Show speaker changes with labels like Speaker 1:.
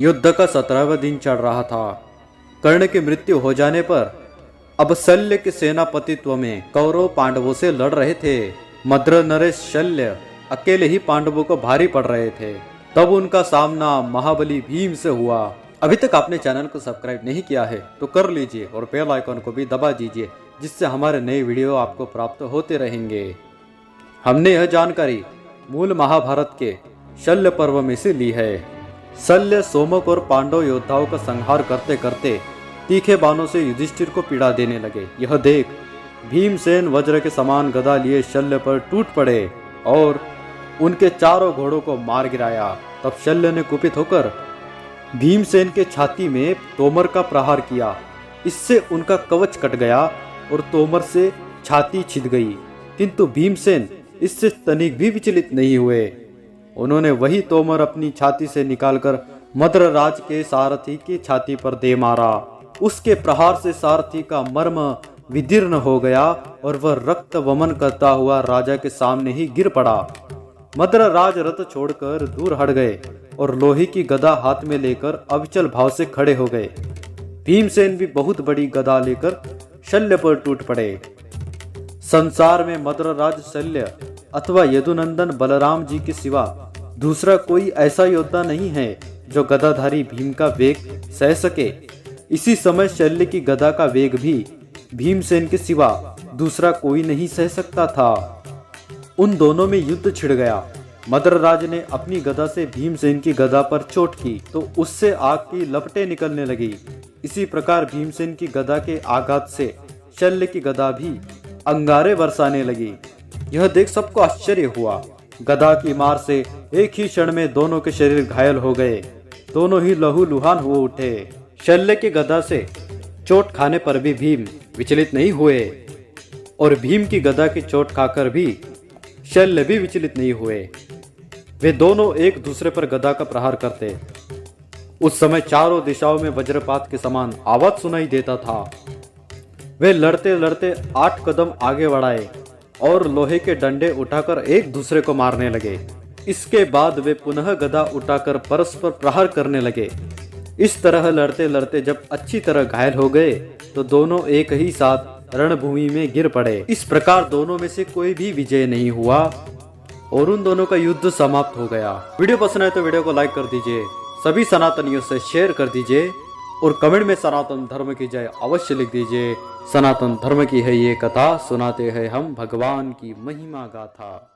Speaker 1: युद्ध का 17वां दिन चढ़ रहा था। कर्ण की मृत्यु हो जाने पर अब शल्य के सेनापतित्व में कौरव पांडवों से लड़ रहे थे। मद्र नरेश शल्य अकेले ही पांडवों को भारी पड़ रहे थे। तब उनका सामना महाबली भीम से हुआ। अभी तक आपने चैनल को सब्सक्राइब नहीं किया है तो कर लीजिए और बेल आइकन को भी दबा दीजिए, जिससे हमारे नए वीडियो आपको प्राप्त होते रहेंगे। हमने यह जानकारी मूल महाभारत के शल्य पर्व में से ली है। शल्य सोमक और पांडव योद्धाओं का संहार करते करते तीखे बाणों से युधिष्ठिर को पीड़ा देने लगे। यह देख भीमसेन वज्र के समान गदा लिए शल्य पर टूट पड़े और उनके चारों घोड़ों को मार गिराया। तब शल्य ने कुपित होकर भीमसेन के छाती में तोमर का प्रहार किया। इससे उनका कवच कट गया और तोमर से छाती छिद गई, किंतु भीमसेन इससे तनिक भी विचलित नहीं हुए। उन्होंने वही तोमर अपनी छाती से निकालकर मद्रराज के सारथी की छाती पर दे मारा। उसके प्रहार से सारथी का मर्म विदीर्ण हो गया और वह रक्त वमन करता हुआ राजा के सामने ही गिर पड़ा। मद्रराज रथ छोड़कर दूर हट गए और लोहे की गदा हाथ में लेकर अविचल भाव से खड़े हो गए। भीमसेन भी बहुत बड़ी गदा लेकर शल्य पर टूट पड़े। संसार में मद्रराज शल्य अथवा यदुनंदन बलराम जी के सिवा दूसरा कोई ऐसा योद्धा नहीं है जो गदाधारी भीम का वेग सह सके। इसी समय शल्य की गदा का वेग भी भीमसेन के सिवा दूसरा कोई नहीं सह सकता था। उन दोनों में युद्ध छिड़ गया। मद्रराज ने अपनी गदा से भीमसेन की गदा पर चोट की तो उससे आग की लपटें निकलने लगी। इसी प्रकार भीमसेन की गदा के आघात से शल्य की गदा भी अंगारे बरसाने लगी। यह देख सबको आश्चर्य हुआ। गदा की मार से एक ही क्षण में दोनों के शरीर घायल हो गए। दोनों ही लहूलुहान हो उठे। शल्य की गदा से चोट खाने पर भी भीम विचलित नहीं हुए और भीम की गदा की चोट खाकर भी शल्य भी विचलित नहीं हुए। वे दोनों एक दूसरे पर गदा का प्रहार करते। उस समय चारों दिशाओं में वज्रपात के समान आवाज सुनाई देता था। वे लड़ते लड़ते 8 कदम आगे बढ़ाए और लोहे के डंडे उठाकर एक दूसरे को मारने लगे। इसके बाद वे पुनः गदा उठाकर परस्पर प्रहार करने लगे। इस तरह लड़ते लड़ते जब अच्छी तरह घायल हो गए तो दोनों एक ही साथ रणभूमि में गिर पड़े। इस प्रकार दोनों में से कोई भी विजय नहीं हुआ और उन दोनों का युद्ध समाप्त हो गया। वीडियो पसंद आए तो वीडियो को लाइक कर दीजिए, सभी सनातनियों से शेयर कर दीजिए और कमेंट में सनातन धर्म की जय अवश्य लिख दीजिए। सनातन धर्म की है ये कथा, सुनाते हैं हम भगवान की महिमा गाथा।